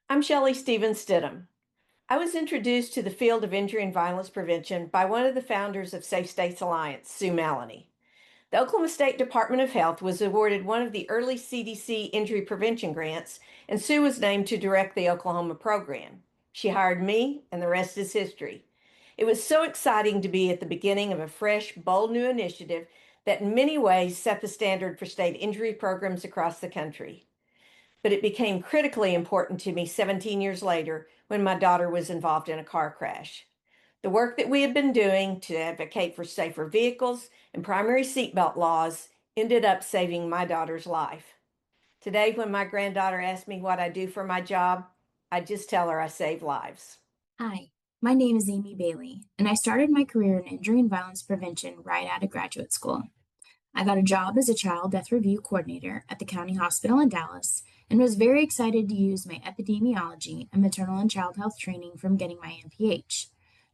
I'm Shelley Stevens Stidham. I was introduced to the field of injury and violence prevention by one of the founders of Safe States Alliance, Sue Maloney. The Oklahoma State Department of Health was awarded one of the early CDC injury prevention grants, and Sue was named to direct the Oklahoma program. She hired me, and the rest is history. It was so exciting to be at the beginning of a fresh, bold new initiative that in many ways set the standard for state injury programs across the country. But it became critically important to me 17 years later when my daughter was involved in a car crash. The work that we had been doing to advocate for safer vehicles and primary seatbelt laws ended up saving my daughter's life. Today, when my granddaughter asks me what I do for my job, I just tell her I save lives. Hi, my name is Amy Bailey, and I started my career in injury and violence prevention right out of graduate school. I got a job as a child death review coordinator at the county hospital in Dallas and was very excited to use my epidemiology and maternal and child health training from getting my MPH,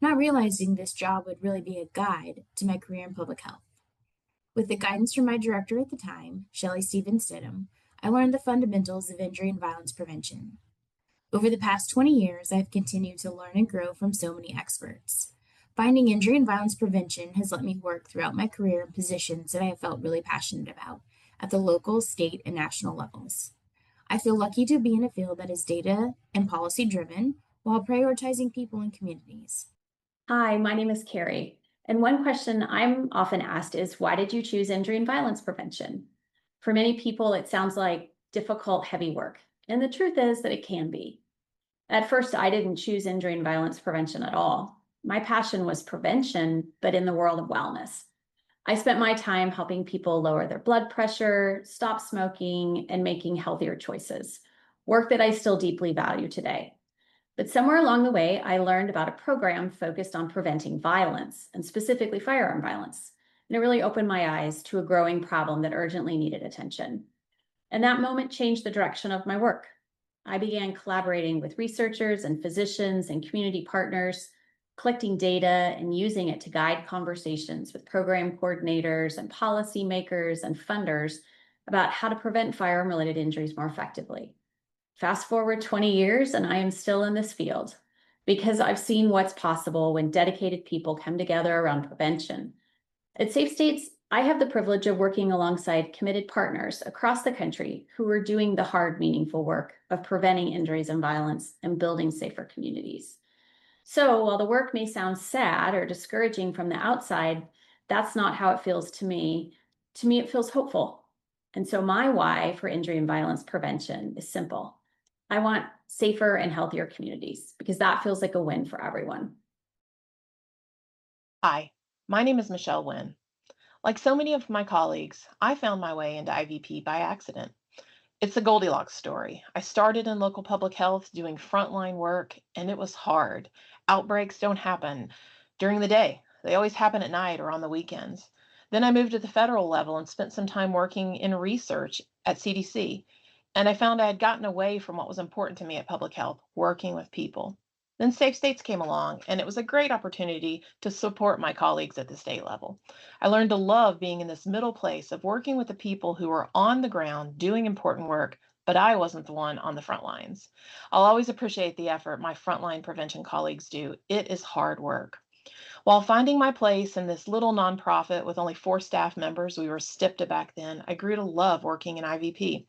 not realizing this job would really be a guide to my career in public health. With the guidance from my director at the time, Shelley Stevens Stidham, I learned the fundamentals of injury and violence prevention. Over the past 20 years, I've continued to learn and grow from so many experts. Finding injury and violence prevention has let me work throughout my career in positions that I have felt really passionate about at the local, state, and national levels. I feel lucky to be in a field that is data and policy driven while prioritizing people and communities. Hi, my name is Carrie. And one question I'm often asked is, why did you choose injury and violence prevention? For many people, it sounds like difficult, heavy work. And the truth is that it can be. At first, I didn't choose injury and violence prevention at all. My passion was prevention, but in the world of wellness. I spent my time helping people lower their blood pressure, stop smoking, and making healthier choices, work that I still deeply value today. But somewhere along the way, I learned about a program focused on preventing violence, and specifically firearm violence. And it really opened my eyes to a growing problem that urgently needed attention. And that moment changed the direction of my work. I began collaborating with researchers and physicians and community partners, collecting data and using it to guide conversations with program coordinators and policymakers and funders about how to prevent firearm-related injuries more effectively. Fast forward 20 years, and I am still in this field because I've seen what's possible when dedicated people come together around prevention. At Safe States, I have the privilege of working alongside committed partners across the country who are doing the hard, meaningful work of preventing injuries and violence and building safer communities. So while the work may sound sad or discouraging from the outside, that's not how it feels to me. To me, it feels hopeful. And so my why for injury and violence prevention is simple. I want safer and healthier communities because that feels like a win for everyone. Hi, my name is Michelle Wynn. Like so many of my colleagues, I found my way into IVP by accident. It's the Goldilocks story. I started in local public health doing frontline work, and it was hard. Outbreaks don't happen during the day, they always happen at night or on the weekends. Then I moved to the federal level and spent some time working in research at CDC, and I found I had gotten away from what was important to me at public health, working with people. Then Safe States came along, and it was a great opportunity to support my colleagues at the state level. I learned to love being in this middle place of working with the people who were on the ground doing important work, but I wasn't the one on the front lines. I'll always appreciate the effort my frontline prevention colleagues do. It is hard work. While finding my place in this little nonprofit with only 4 staff members, we were STIPTA back then, I grew to love working in IVP.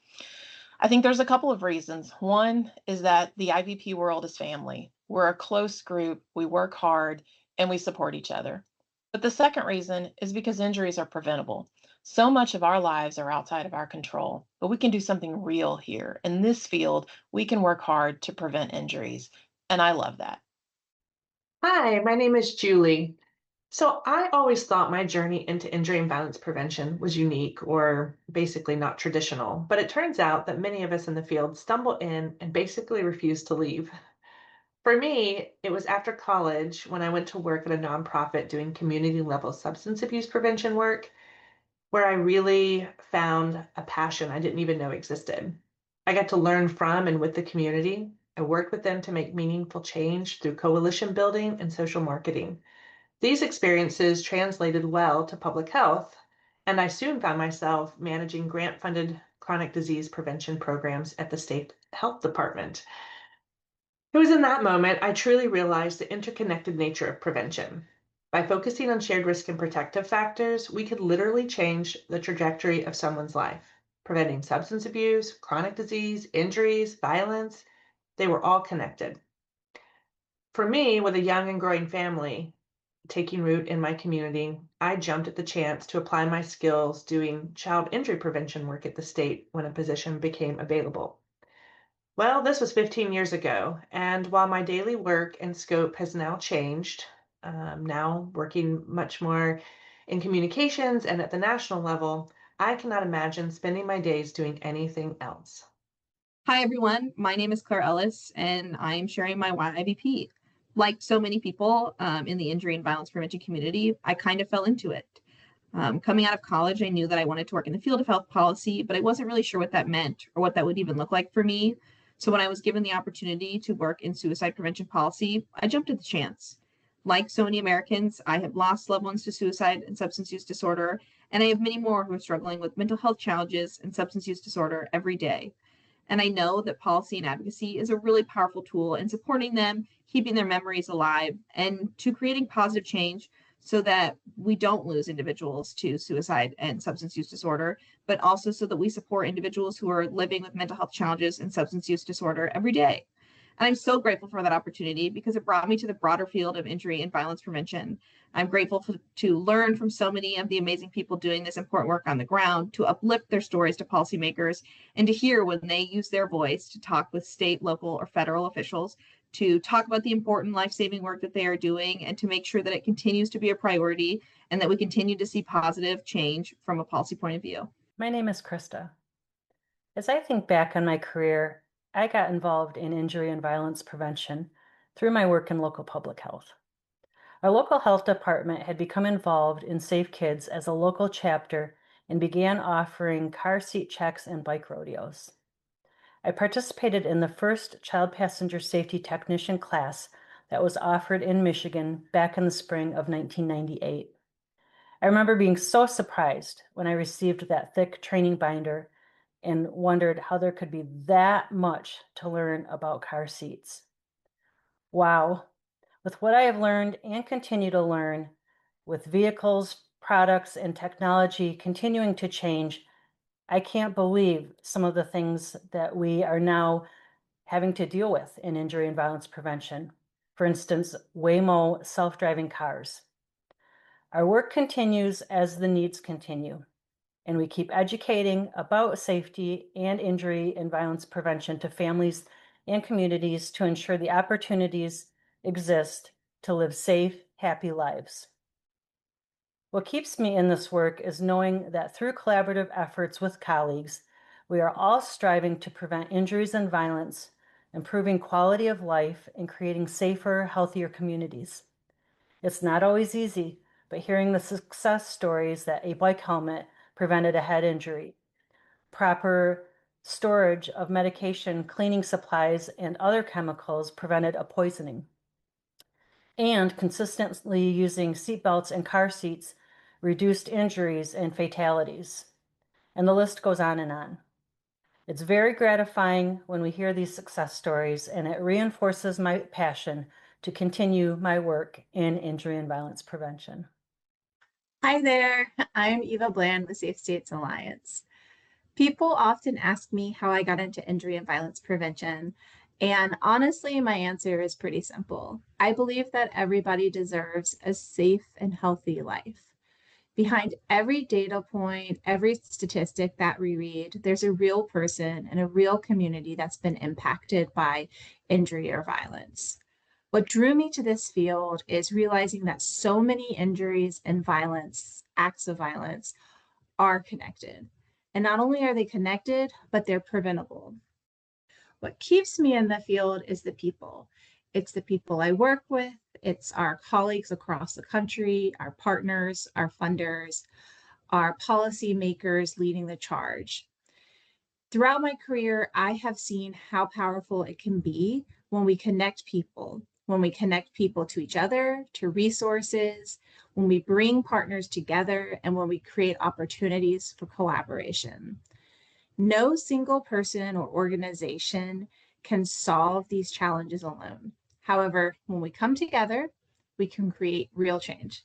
I think there's a couple of reasons. One is that the IVP world is family. We're a close group, we work hard, and we support each other. But the second reason is because injuries are preventable. So much of our lives are outside of our control, but we can do something real here. In this field, we can work hard to prevent injuries, and I love that. Hi, my name is Julie. So I always thought my journey into injury and violence prevention was unique or basically not traditional, but it turns out that many of us in the field stumble in and basically refuse to leave. For me, it was after college when I went to work at a nonprofit doing community level substance abuse prevention work, where I really found a passion I didn't even know existed. I got to learn from and with the community. I worked with them to make meaningful change through coalition building and social marketing. These experiences translated well to public health, and I soon found myself managing grant funded chronic disease prevention programs at the state health department. It was in that moment I truly realized the interconnected nature of prevention. By focusing on shared risk and protective factors, we could literally change the trajectory of someone's life, preventing substance abuse, chronic disease, injuries, violence. They were all connected. For me, with a young and growing family taking root in my community, I jumped at the chance to apply my skills doing child injury prevention work at the state when a position became available. Well, this was 15 years ago, and while my daily work and scope has now changed, now working much more in communications and at the national level, I cannot imagine spending my days doing anything else. Hi, everyone. My name is Claire Ellis, and I am sharing my YIVP. Like so many people in the injury and violence prevention community, I kind of fell into it. Coming out of college, I knew that I wanted to work in the field of health policy, but I wasn't really sure what that meant or what that would even look like for me. So when I was given the opportunity to work in suicide prevention policy, I jumped at the chance. Like so many Americans, I have lost loved ones to suicide and substance use disorder, and I have many more who are struggling with mental health challenges and substance use disorder every day. And I know that policy and advocacy is a really powerful tool in supporting them, keeping their memories alive, and to creating positive change so that we don't lose individuals to suicide and substance use disorder, but also so that we support individuals who are living with mental health challenges and substance use disorder every day. And I'm so grateful for that opportunity because it brought me to the broader field of injury and violence prevention. I'm grateful to learn from so many of the amazing people doing this important work on the ground, to uplift their stories to policymakers, and to hear when they use their voice to talk with state, local, or federal officials, to talk about the important life-saving work that they are doing, and to make sure that it continues to be a priority and that we continue to see positive change from a policy point of view. My name is Krista. As I think back on my career, I got involved in injury and violence prevention through my work in local public health. Our local health department had become involved in Safe Kids as a local chapter and began offering car seat checks and bike rodeos. I participated in the first child passenger safety technician class that was offered in Michigan back in the spring of 1998. I remember being so surprised when I received that thick training binder and wondered how there could be that much to learn about car seats. Wow, with what I have learned and continue to learn, with vehicles, products, and technology continuing to change, I can't believe some of the things that we are now having to deal with in injury and violence prevention. For instance, Waymo self-driving cars. Our work continues as the needs continue, and we keep educating about safety and injury and violence prevention to families and communities to ensure the opportunities exist to live safe, happy lives. What keeps me in this work is knowing that through collaborative efforts with colleagues, we are all striving to prevent injuries and violence, improving quality of life, and creating safer, healthier communities. It's not always easy, but hearing the success stories that a bike helmet prevented a head injury, proper storage of medication, cleaning supplies, and other chemicals prevented a poisoning, and consistently using seatbelts and car seats reduced injuries and fatalities. And the list goes on and on. It's very gratifying when we hear these success stories, and it reinforces my passion to continue my work in injury and violence prevention. Hi there, I'm Eva Bland with Safe States Alliance. People often ask me how I got into injury and violence prevention, and honestly, my answer is pretty simple. I believe that everybody deserves a safe and healthy life. Behind every data point, every statistic that we read, there's a real person and a real community that's been impacted by injury or violence. What drew me to this field is realizing that so many injuries and violence, acts of violence, are connected. And not only are they connected, but they're preventable. What keeps me in the field is the people. It's the people I work with, it's our colleagues across the country, our partners, our funders, our policymakers leading the charge. Throughout my career, I have seen how powerful it can be when we connect people to each other, to resources, when we bring partners together, and when we create opportunities for collaboration. No single person or organization can solve these challenges alone. However, when we come together, we can create real change.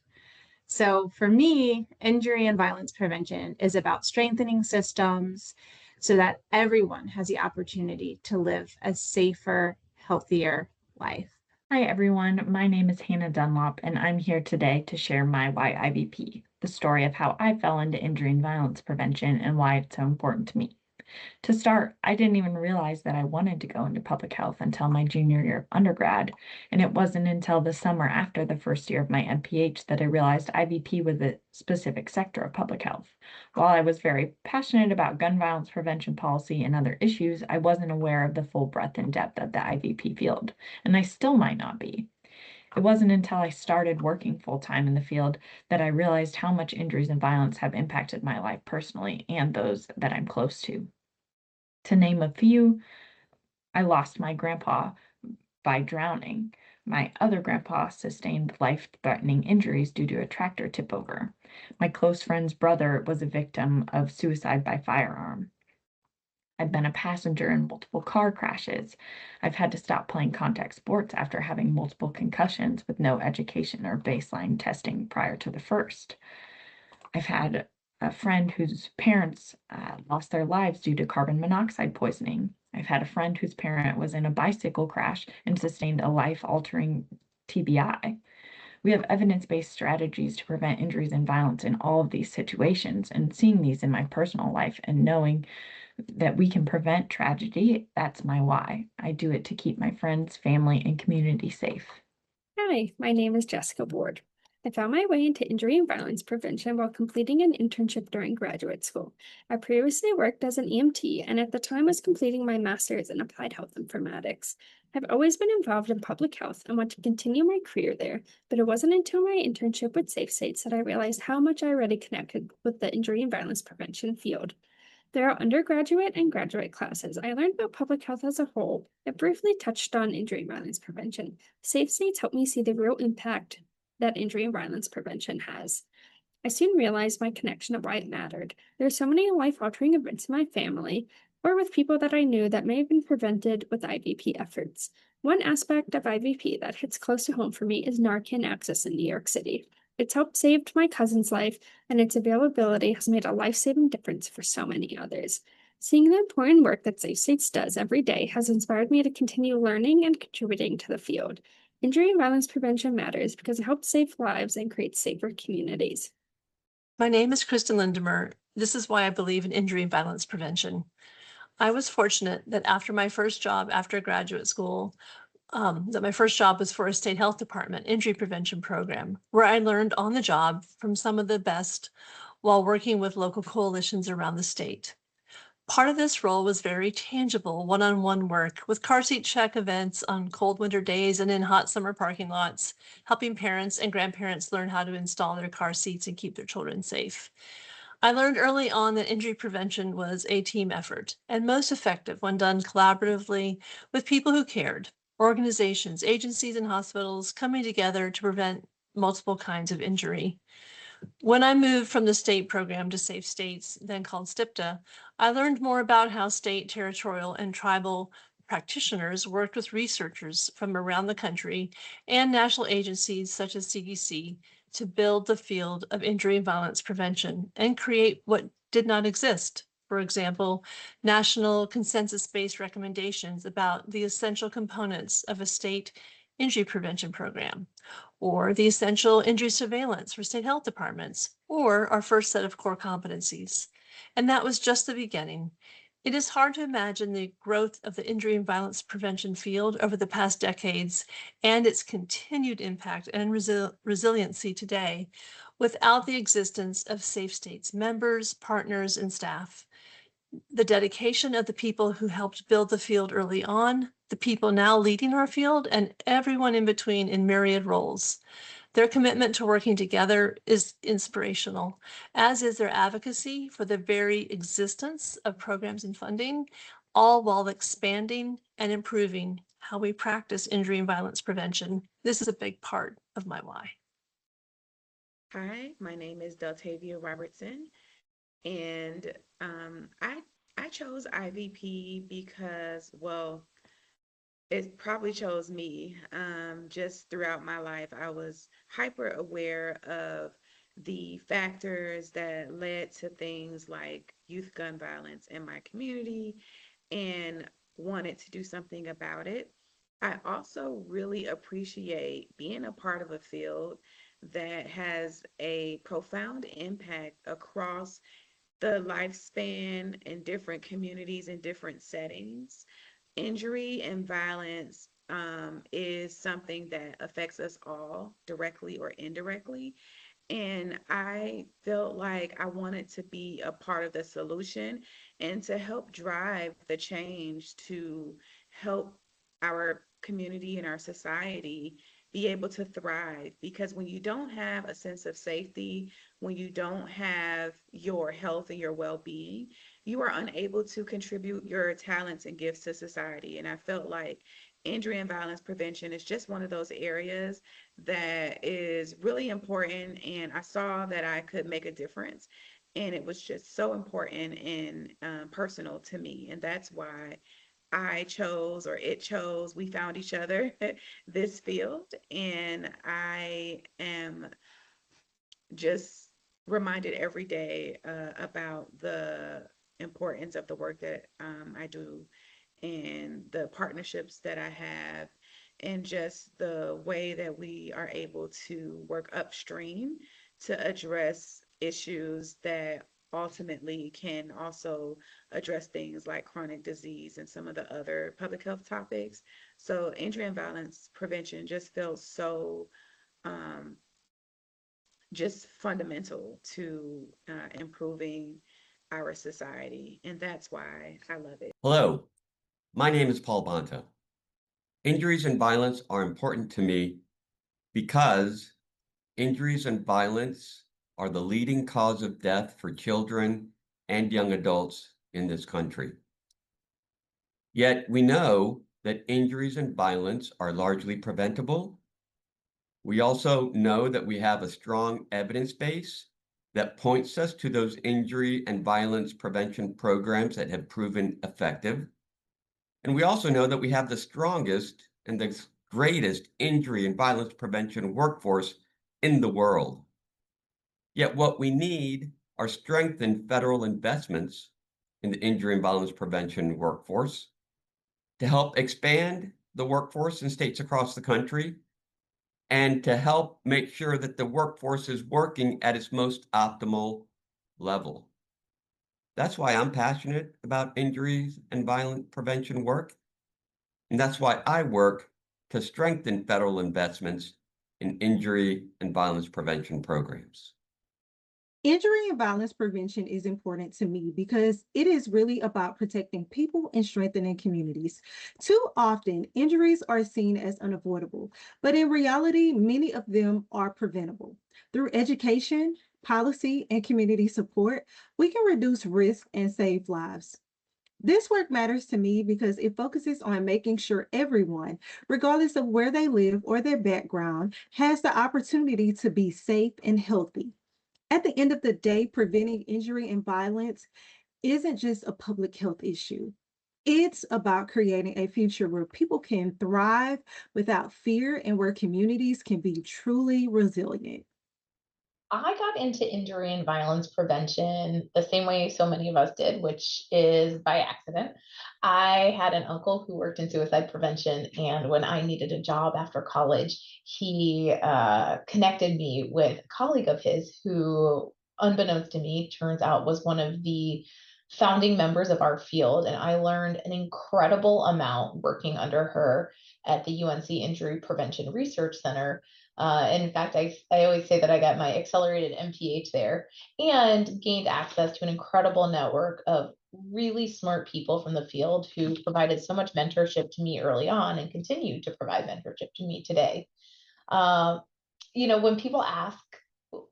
So for me, injury and violence prevention is about strengthening systems so that everyone has the opportunity to live a safer, healthier life. Hi everyone, my name is Hannah Dunlop and I'm here today to share my Why IVP, the story of how I fell into injury and violence prevention and why it's so important to me. To start, I didn't even realize that I wanted to go into public health until my junior year of undergrad, and it wasn't until the summer after the first year of my MPH that I realized IVP was a specific sector of public health. While I was very passionate about gun violence prevention policy and other issues, I wasn't aware of the full breadth and depth of the IVP field, and I still might not be. It wasn't until I started working full-time in the field that I realized how much injuries and violence have impacted my life personally and those that I'm close to. To name a few, I lost my grandpa by drowning. My other grandpa sustained life-threatening injuries due to a tractor tip over. My close friend's brother was a victim of suicide by firearm. I've been a passenger in multiple car crashes. I've had to stop playing contact sports after having multiple concussions with no education or baseline testing prior to the first. I've had a friend whose parents lost their lives due to carbon monoxide poisoning. I've had a friend whose parent was in a bicycle crash and sustained a life-altering TBI. We have evidence-based strategies to prevent injuries and violence in all of these situations, and seeing these in my personal life and knowing that we can prevent tragedy, that's my why. I do it to keep my friends, family, and community safe. Hi, my name is Jessica Ward. I found my way into injury and violence prevention while completing an internship during graduate school. I previously worked as an EMT and at the time was completing my master's in applied health informatics. I've always been involved in public health and want to continue my career there, but it wasn't until my internship with Safe States that I realized how much I already connected with the injury and violence prevention field. There are undergraduate and graduate classes. I learned about public health as a whole. It briefly touched on injury and violence prevention. Safe States helped me see the real impact that injury and violence prevention has. I soon realized my connection of why it mattered. There are so many life-altering events in my family or with people that I knew that may have been prevented with IVP efforts. One aspect of IVP that hits close to home for me is Narcan access in New York City. It's helped save my cousin's life, and its availability has made a life-saving difference for so many others. Seeing the important work that Safe States does every day has inspired me to continue learning and contributing to the field. Injury and violence prevention matters because it helps save lives and creates safer communities. My name is Kristen Lindemer. This is why I believe in injury and violence prevention. I was fortunate that after my first job after graduate school, that my first job was for a state health department injury prevention program, where I learned on the job from some of the best while working with local coalitions around the state. Part of this role was very tangible, one-on-one work with car seat check events on cold winter days and in hot summer parking lots, helping parents and grandparents learn how to install their car seats and keep their children safe. I learned early on that injury prevention was a team effort and most effective when done collaboratively with people who cared, organizations, agencies, and hospitals coming together to prevent multiple kinds of injury. When I moved from the state program to Safe States, then called STIPTA, I learned more about how state, territorial, and tribal practitioners worked with researchers from around the country and national agencies such as CDC to build the field of injury and violence prevention and create what did not exist. For example, national consensus-based recommendations about the essential components of a state injury prevention program, or the essential injury surveillance for state health departments, or our first set of core competencies. And that was just the beginning. It is hard to imagine the growth of the injury and violence prevention field over the past decades and its continued impact and resiliency today without the existence of Safe States members, partners, and staff. The dedication of the people who helped build the field early on, the people now leading our field, and everyone in between in myriad roles. Their commitment to working together is inspirational, as is their advocacy for the very existence of programs and funding, all while expanding and improving how we practice injury and violence prevention. This is a big part of my why. Hi, my name is Deltavia Robertson, and I chose IVP because, well, it probably chose me. Just throughout my life, I was hyper aware of the factors that led to things like youth gun violence in my community and wanted to do something about it. I also really appreciate being a part of a field that has a profound impact across the lifespan in different communities and different settings. Injury and violence is something that affects us all directly or indirectly. And I felt like I wanted to be a part of the solution and to help drive the change to help our community and our society be able to thrive. Because when you don't have a sense of safety, when you don't have your health and your well being, you are unable to contribute your talents and gifts to society. And I felt like injury and violence prevention is just one of those areas that is really important. And I saw that I could make a difference. And it was just so important and personal to me. And that's why I chose, or it chose, we found each other, this field. And I am just reminded every day about the importance of the work that I do and the partnerships that I have, and just the way that we are able to work upstream to address issues that ultimately can also address things like chronic disease and some of the other public health topics. So injury and violence prevention just feels so um, just fundamental to improving our society. And that's why I love it. Hello, my name is Paul Bonta. Injuries and violence are important to me because injuries and violence are the leading cause of death for children and young adults in this country. Yet we know that injuries and violence are largely preventable. We also know that we have a strong evidence base that points us to those injury and violence prevention programs that have proven effective. And we also know that we have the strongest and the greatest injury and violence prevention workforce in the world. Yet what we need are strengthened federal investments in the injury and violence prevention workforce to help expand the workforce in states across the country and to help make sure that the workforce is working at its most optimal level. That's why I'm passionate about injuries and violence prevention work. And that's why I work to strengthen federal investments in injury and violence prevention programs. Injury and violence prevention is important to me because it is really about protecting people and strengthening communities. Too often, injuries are seen as unavoidable, but in reality, many of them are preventable. Through education, policy, and community support, we can reduce risk and save lives. This work matters to me because it focuses on making sure everyone, regardless of where they live or their background, has the opportunity to be safe and healthy. At the end of the day, preventing injury and violence isn't just a public health issue. It's about creating a future where people can thrive without fear and where communities can be truly resilient. I got into injury and violence prevention the same way so many of us did, which is by accident. I had an uncle who worked in suicide prevention, and when I needed a job after college, he connected me with a colleague of his who, unbeknownst to me, turns out was one of the founding members of our field. And I learned an incredible amount working under her at the UNC Injury Prevention Research Center. In fact, I always say that I got my accelerated MPH there and gained access to an incredible network of really smart people from the field who provided so much mentorship to me early on and continue to provide mentorship to me today. When people ask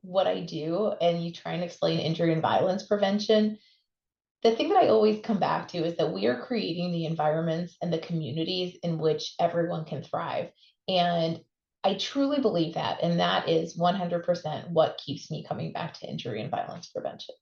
what I do and you try and explain injury and violence prevention, the thing that I always come back to is that we are creating the environments and the communities in which everyone can thrive. And I truly believe that. And that is 100% what keeps me coming back to injury and violence prevention.